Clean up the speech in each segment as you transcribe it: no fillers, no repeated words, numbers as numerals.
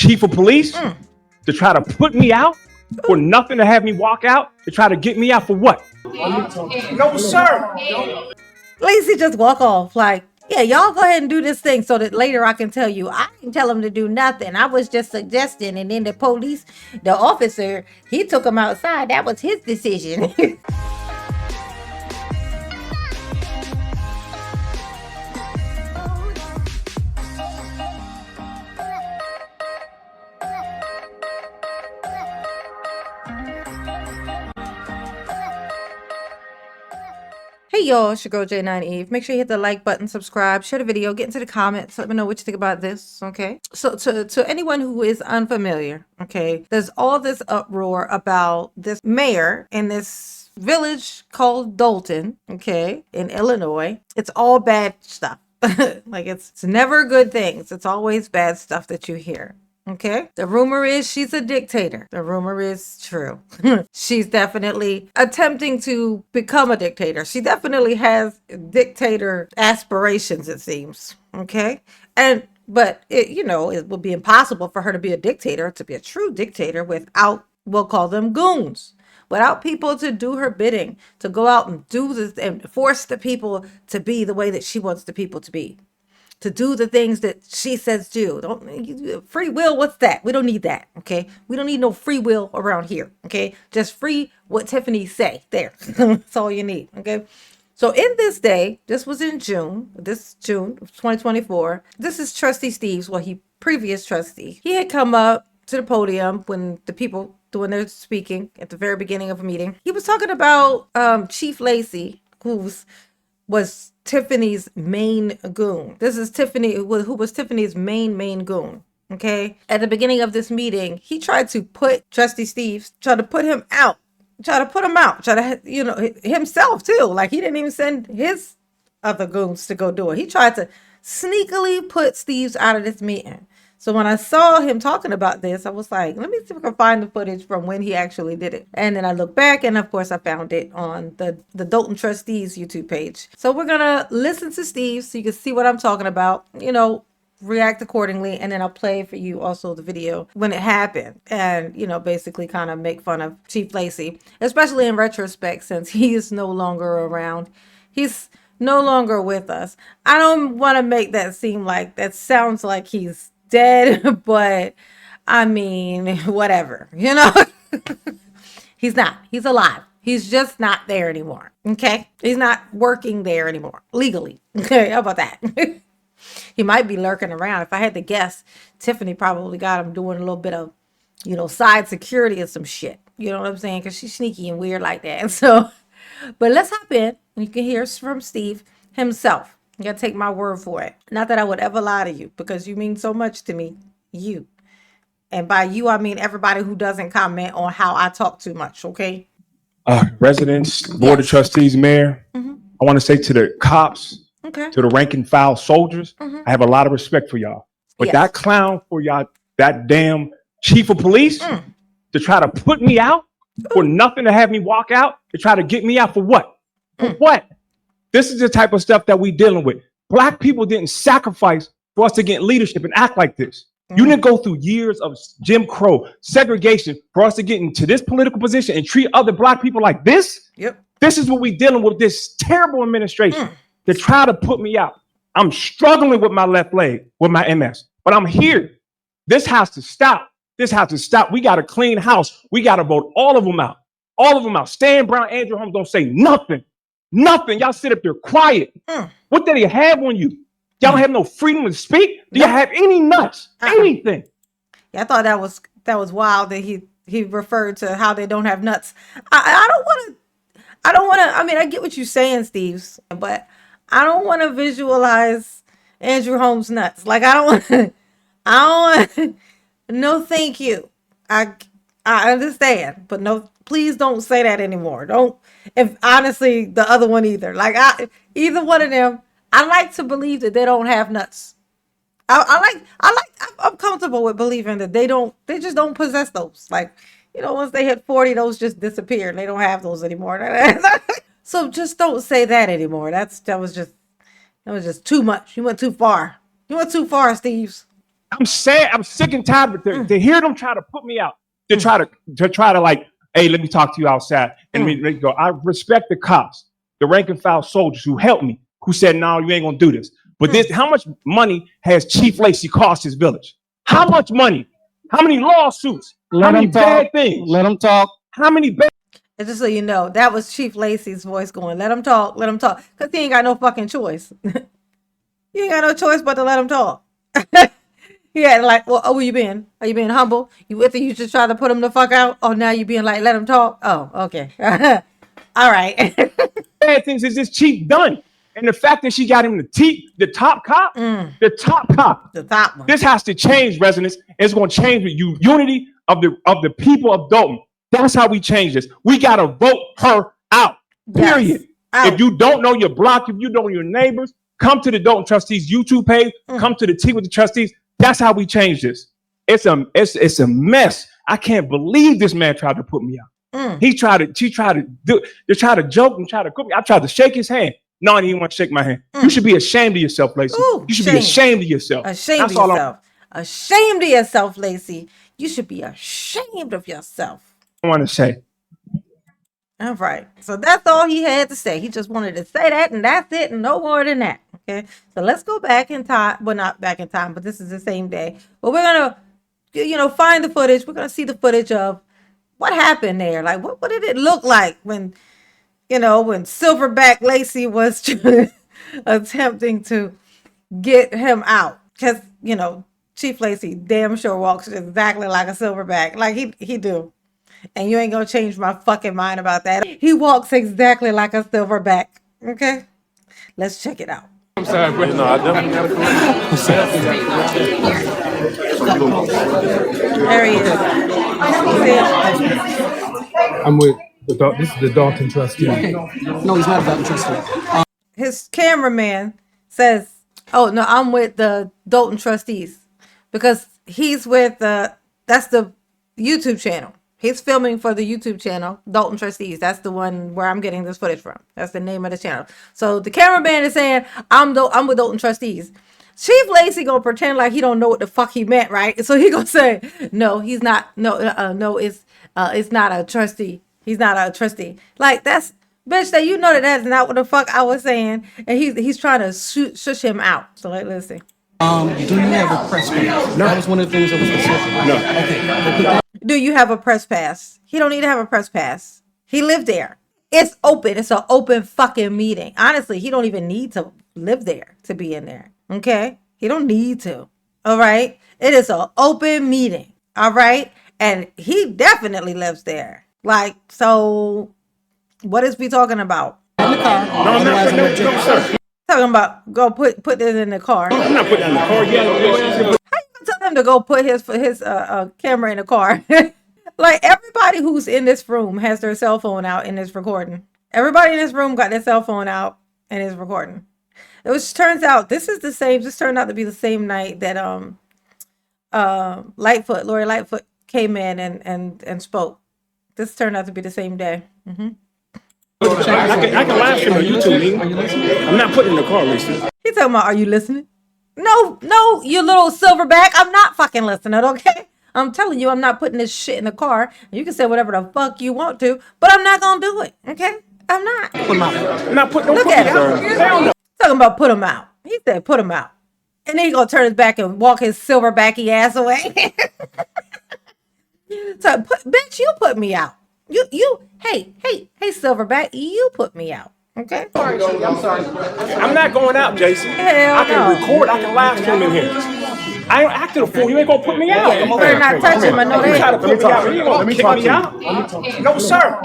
chief of police to try to put me out for nothing, to have me walk out, to try to get me out for what? No, sir. Lacy just walk off like, yeah, y'all go ahead and do this thing so that later I can tell you. I didn't tell him to do nothing. I was just suggesting. And then the officer, he took him outside. That was his decision. Hey y'all, it's your girl J9 Eve. Make sure you hit the like button, subscribe, share the video, get into the comments, let me know what you think about this, okay? So to anyone who is unfamiliar, okay, there's all this uproar about this mayor in this village called Dalton, okay, in Illinois. It's all bad stuff. Like it's never good things. It's always bad stuff that you hear. Okay. The rumor is she's a dictator. The rumor is true. She's definitely attempting to become a dictator. She definitely has dictator aspirations, it seems. Okay. But it would be impossible for her to be a dictator, to be a true dictator without, we'll call them goons. Without people to do her bidding, to go out and do this and force the people to be the way that she wants the people to be. To do the things that she says do. Free will, what's that? We don't need that, okay? We don't need no free will around here, okay? Just free what Tiffany say. There. That's all you need, okay? So in this day, this was in June of 2024. This is Trustee Steve's, previous trustee. He had come up to the podium when the people doing their speaking at the very beginning of a meeting. He was talking about Chief Lacy, who was Tiffany's main goon. This is Tiffany, who was Tiffany's main goon. Okay. At the beginning of this meeting, he tried to put Trustee Steve, put him out, himself too. Like he didn't even send his other goons to go do it. He tried to sneakily put Steve's out of this meeting. So when I saw him talking about this, I was like, let me see if I can find the footage from when he actually did it. And then I looked back, and of course I found it on the Dalton Trustees YouTube page. So we're going to listen to Steve so you can see what I'm talking about, react accordingly. And then I'll play for you also the video when it happened and, basically kind of make fun of Chief Lacy, especially in retrospect, since he is no longer around. He's no longer with us. I don't want to make that seem like that sounds like he's dead, but I mean, whatever, He's not. He's alive. He's just not there anymore. Okay. He's not working there anymore legally. Okay. How about that? He might be lurking around. If I had to guess, Tiffany probably got him doing a little bit of, side security or some shit. You know what I'm saying? Because she's sneaky and weird like that. So, but let's hop in. And you can hear from Steve himself. You gotta take my word for it. Not that I would ever lie to you, because you mean so much to me. You. And by you, I mean everybody who doesn't comment on how I talk too much, okay? Residents, Board of Trustees, Mayor, I want to say to the cops, to the rank and file soldiers, I have a lot of respect for y'all. But that clown for y'all, that damn chief of police, to try to put me out for nothing, to have me walk out, to try to get me out for what? For what? This is the type of stuff that we dealing with. Black people didn't sacrifice for us to get leadership and act like this. You didn't go through years of Jim Crow, segregation for us to get into this political position and treat other Black people like this. Yep. This is what we dealing with, this terrible administration to try to put me out. I'm struggling with my left leg, with my MS, but I'm here. This has to stop. This has to stop. We got a clean house. We got to vote all of them out. All of them out. Stan Brown, Andrew Holmes don't say nothing. Nothing. Y'all sit up there quiet. What do they have on you? Y'all don't have no freedom to speak? Do y'all have any nuts? Anything? Yeah, I thought that was wild that he referred to how they don't have nuts. I don't want to, I mean, I get what you're saying, Steve, but I don't want to visualize Andrew Holmes nuts. Like, I don't want, no, thank you. I understand, but no, please don't say that anymore. Don't, if honestly, the other one either. Like, either one of them, I like to believe that they don't have nuts. I'm comfortable with believing that they just don't possess those. Like, once they hit 40, those just disappear. They don't have those anymore. So just don't say that anymore. That was just too much. You went too far. You went too far, Steve. I'm sad. I'm sick and tired of to hear them try to put me out. To try to like, hey, let me talk to you outside. And let me go. I respect the cops, the rank and file soldiers who helped me, who said, no, you ain't gonna do this. But this, how much money has Chief Lacy cost his village? How much money? How many lawsuits? How many bad things? Let them talk. How many bad? And just so you know, that was Chief Lacy's voice going, let him talk, let him talk. Because he ain't got no fucking choice. He ain't got no choice but to let him talk. Yeah, like, well, oh, where you been? Are you being humble? You just try to put him the fuck out? Oh, now you being like, let him talk? Oh, okay. All right. Bad things is this Chief done. And the fact that she got him the top cop, the top one. This has to change, residents. It's going to change with unity of the people of Dalton. That's how we change this. We got to vote her out, period. Yes. Out. If you don't know your block, if you don't know your neighbors, come to the Dalton Trustees YouTube page, come to the Tea with the Trustees. That's how we change this. It's a mess. I can't believe this man tried to put me out. She tried to joke and try to cook me. I tried to shake his hand. No, he didn't want to shake my hand. You should be ashamed of yourself, Lacy. Ooh, you should be ashamed of yourself. Ashamed of yourself. Ashamed of yourself, Lacy. You should be ashamed of yourself. I want to say. All right. So that's all he had to say. He just wanted to say that, and that's it, and no more than that. Okay. So let's go back in time. Well, not back in time, but this is the same day. But we're gonna, find the footage. We're gonna see the footage of what happened there. Like, what did it look like when Silverback Lacy was attempting to get him out? Because Chief Lacy damn sure walks exactly like a silverback. Like he do. And you ain't gonna change my fucking mind about that. He walks exactly like a silverback. Okay? Let's check it out. I'm sorry, bro. No, I definitely got to There he is. I'm with this is the Dalton Trustee. No, he's not a Dalton Trustee. His cameraman says, oh, no, I'm with the Dalton Trustees. Because he's with that's the YouTube channel. He's filming for the YouTube channel, Dalton Trustees. That's the one where I'm getting this footage from. That's the name of the channel. So the cameraman is saying, I'm with Dalton Trustees. Chief Lacy gonna pretend like he don't know what the fuck he meant, right? So he gonna say, no, he's not. No, it's not a trustee. He's not a trustee. Like, that's, bitch, that that's not what the fuck I was saying. And he's trying to shush him out. So let's see. Do you have a press pass? No. That was one of the things that was specific. No. Okay. Do you have a press pass? He don't need to have a press pass. He lived there. It's open. It's an open fucking meeting. Honestly, he don't even need to live there to be in there. Okay? He don't need to. All right? It is an open meeting. All right? And he definitely lives there. Like, so what is we talking about? In the car. No, I'm not. No, sir. Talking about go put this in the car. I'm not putting it in the car yet. How you gonna tell him to go put his camera in the car? Like, everybody who's in this room has their cell phone out and is recording. Everybody in this room got their cell phone out and is recording. Which turns out this turned out to be the same night that Lori Lightfoot came in and spoke. This turned out to be the same day. Mm-hmm. I can live stream on YouTube, meeting. I'm not putting in the car, Lacy. He talking about, are you listening? No, you little silverback. I'm not fucking listening, okay? I'm telling you, I'm not putting this shit in the car. You can say whatever the fuck you want to, but I'm not gonna do it, okay? I'm not. Put him out. I'm not putting Look at him. Talking about put him out. He said put him out. And then he gonna turn his back and walk his silverbacky ass away. So, bitch, you put me out. Hey, Silverback, you put me out, okay? I'm sorry. I'm not going out, Jason. I can record, I can live stream in here. I ain't acting a fool. You ain't gonna put me out. Yeah, you better not touch him. I know that. Try to put me out. You ain't gonna kick me out. No, sir.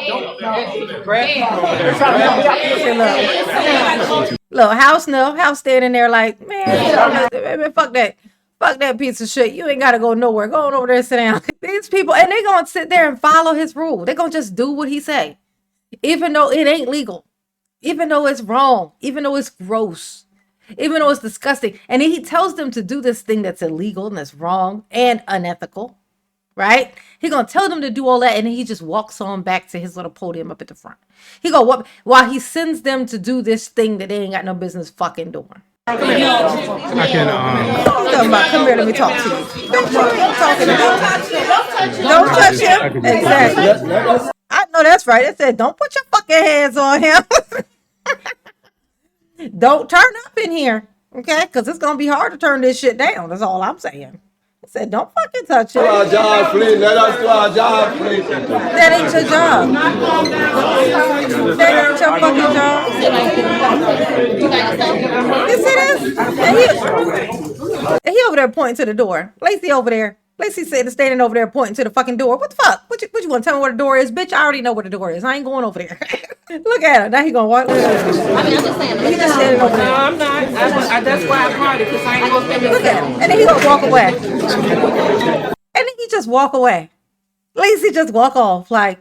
Look, House standing there like, man, fuck that. Fuck that piece of shit. You ain't got to go nowhere. Go on over there and sit down. These people, and they going to sit there and follow his rule. They're going to just do what he say. Even though it ain't legal. Even though it's wrong. Even though it's gross. Even though it's disgusting. And he tells them to do this thing that's illegal and that's wrong and unethical. Right? He going to tell them to do all that, and then he just walks on back to his little podium up at the front. He go, while he sends them to do this thing that they ain't got no business fucking doing. I can. Talking about, come here, let me talk to you. Bitch, you ain't talking to me. Don't touch him. Exactly. I know that's right. It said, don't put your fucking hands on him. Don't turn up in here, okay? Because it's gonna be hard to turn this shit down. That's all I'm saying. I said, don't fucking touch it. Our job, please. Let us do our job, please. That ain't your job. That ain't your fucking job. You see this? And he over there pointing to the door. Lacy over there. Lacy standing over there pointing to the fucking door. What the fuck? What you want to tell me where the door is? Bitch, I already know where the door is. I ain't going over there. Look at him. Now he gonna walk. I mean, I'm just saying. He just standing over there. No, I'm not. That's why I'm party, because I ain't gonna stand. Look at him. And then he gonna walk away. And then he just walk away. Lacy just walk off like,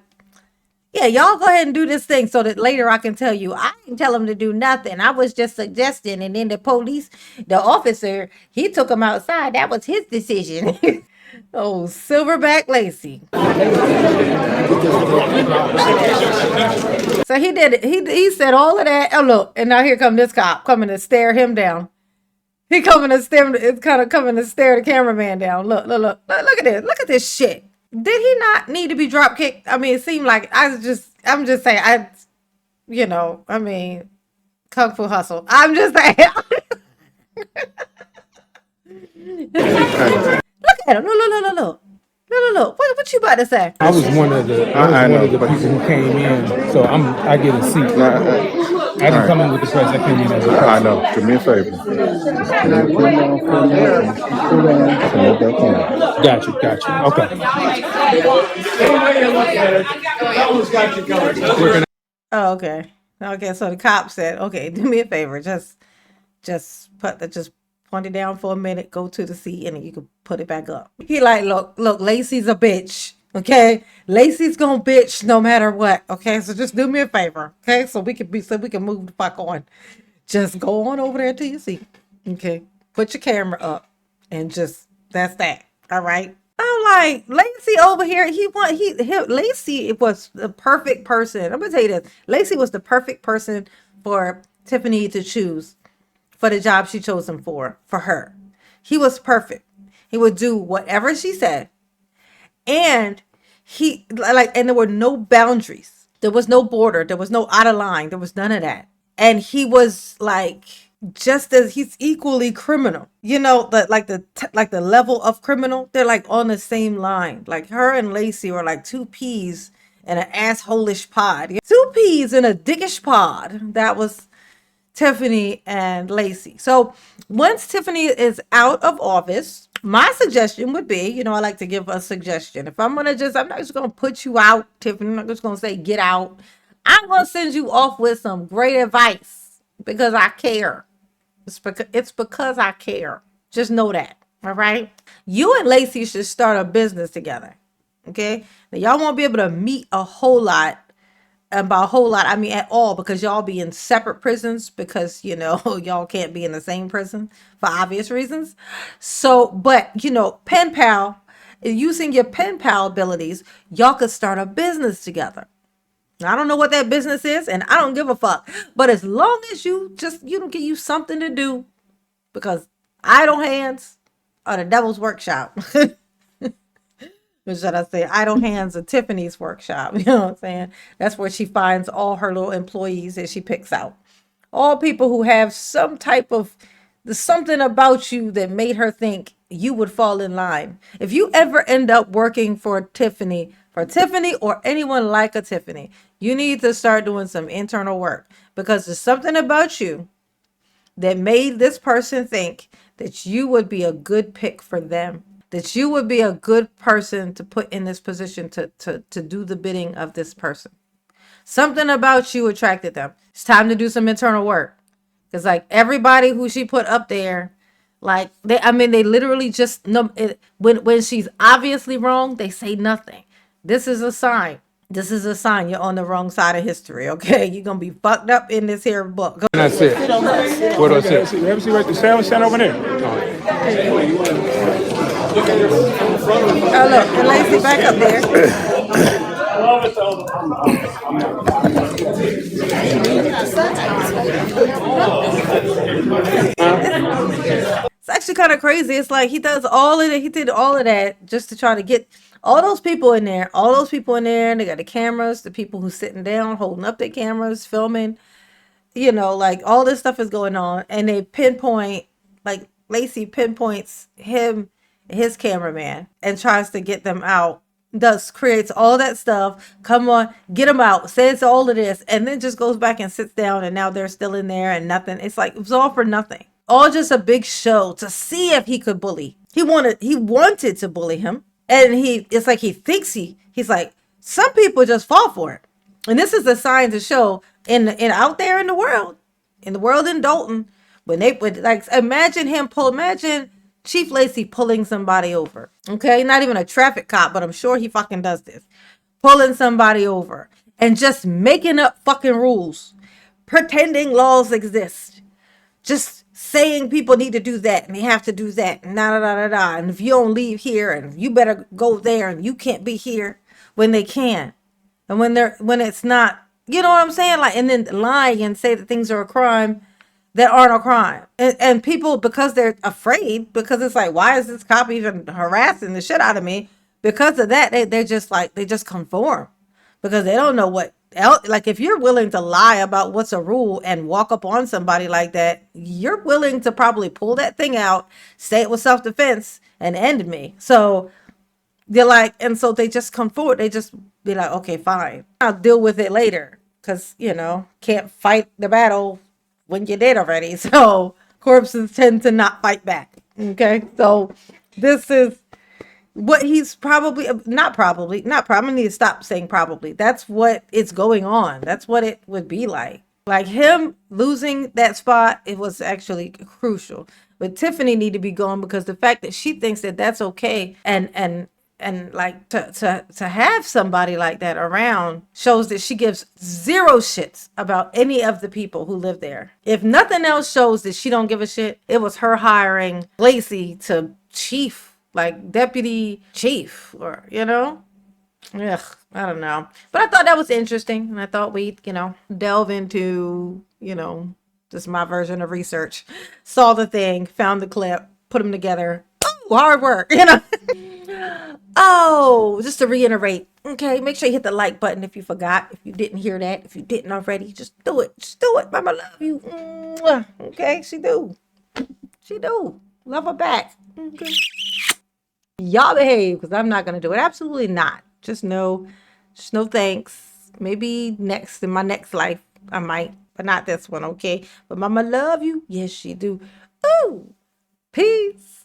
yeah, y'all go ahead and do this thing so that later I can tell you. I didn't tell him to do nothing. I was just suggesting. And then the officer, he took him outside. That was his decision. Oh, Silverback Lacy. So he did it. He said all of that. Oh, look. And now here come this cop coming to stare him down. He coming to stare. It's kind of coming to stare the cameraman down. Look at this. Look at this shit. Did he not need to be drop kicked? I mean, it seemed like I'm just saying, I mean, Kung Fu Hustle. I'm just saying. Look at him. Look. What you about to say? I was one of the people who came in, so I get a seat. I didn't come in with the press. I came in as a press. I know. Do me a favor. Got you. Okay. Oh, okay. Okay, so the cop said, okay, do me a favor. Just point it down for a minute, go to the seat, and then you can put it back up. He like, look, Lacy's a bitch. Okay, Lacy's gonna bitch no matter what. Okay, so just do me a favor. Okay, so we can move the fuck on. Just go on over there to your seat. Okay, put your camera up, and that's that. All right. I'm like, Lacy over here. Lacy was the perfect person. I'm gonna tell you this. Lacy was the perfect person for Tiffany to choose for the job she chose him for her. He was perfect. He would do whatever she said. And and there were no boundaries. There was no border. There was no out of line. There was none of that. And he was like, he's equally criminal. You know, the level of criminal, they're like on the same line. Like her and Lacy were like two peas in an asshole-ish pod. Two peas in a dickish pod. That was Tiffany and Lacy. So once Tiffany is out of office, my suggestion would be, I like to give a suggestion. If I'm not just going to put you out, Tiffany. I'm not just going to say get out. I'm going to send you off with some great advice because I care. It's because I care. Just know that. All right. You and Lacy should start a business together. Okay. Now y'all won't be able to meet a whole lot. And by a whole lot, I mean at all, because y'all be in separate prisons because, y'all can't be in the same prison for obvious reasons. So, but, pen pal, using your pen pal abilities, y'all could start a business together. I don't know what that business is, and I don't give a fuck. But as long as you give you something to do, because idle hands are the devil's workshop. Or should I say idle hands of Tiffany's workshop? You know what I'm saying? That's where she finds all her little employees that she picks out. All people who have some type of something about you that made her think you would fall in line. If you ever end up working for Tiffany or anyone like a Tiffany, you need to start doing some internal work, because there's something about you that made this person think that you would be a good pick for them. That you would be a good person to put in this position to do the bidding of this person. Something about you attracted them. It's time to do some internal work. Because like everybody who she put up there, like they literally just know when she's obviously wrong, they say nothing. This is a sign. You're on the wrong side of history, okay? You're going to be fucked up in this here book. And that's it. What do I say? Let me see right the stand over there. Oh, look, and Lacy back up there. It's actually kind of crazy. It's like he does all of it. He did all of that just to try to get all those people in there. All those people in there. And they got the cameras, the people who's sitting down, holding up their cameras, filming. You know, like all this stuff is going on. And they pinpoint, like Lacy pinpoints him, his cameraman, and tries to get them out. Thus creates all that stuff. Come on, get them out. Says all of this. And then just goes back and sits down. And now they're still in there and nothing. It's like, it was all for nothing. All just a big show to see if he could bully. He wanted to bully him. And it's like he thinks he's like, some people just fall for it. And this is a sign to show in out there in the world in Dalton, when they would like, imagine Chief Lacy pulling somebody over. Okay, not even a traffic cop, but I'm sure he fucking does this. Pulling somebody over and just making up fucking rules, pretending laws exist. Just saying people need to do that and they have to do that and and if you don't leave here and you better go there and you can't be here when they can, and when it's not, you know what I'm saying, like, and then lying and say that things are a crime that aren't a crime, and people, because they're afraid, because it's like, why is this cop even harassing the shit out of me? Because of that, they just conform, because they don't know what else. Like, if you're willing to lie about what's a rule and walk up on somebody like that, you're willing to probably pull that thing out, say it was self-defense, and end me. So they're like, and so they just come forward. They just be like, okay, fine, I'll deal with it later, because, you know, can't fight the battle when you did already. So corpses tend to not fight back. Okay, so this is what he's probably not I need to stop saying probably. That's what it's going on. That's what it would be like him losing that spot. It was actually crucial, but Tiffany need to be gone, because the fact that she thinks that that's okay and like to have somebody like that around shows that she gives zero shits about any of the people who live there. If nothing else shows that she don't give a shit, it was her hiring Lacy to chief, like deputy chief, or, you know, ugh, I don't know. But I thought that was interesting, and I thought we'd, you know, delve into, you know, just my version of research. Saw the thing, found the clip, put them together. Ooh, hard work, you know. Oh, just to reiterate, okay, make sure you hit the like button if you forgot, if you didn't hear that, if you didn't already, just do it. Just do it. Mama love you. Mwah. Okay, she do. Love her back. Okay. Y'all behave, because I'm not going to do it. Absolutely not. Just no thanks. Maybe in my next life, I might, but not this one, okay? But mama love you. Yes, she do. Ooh, peace.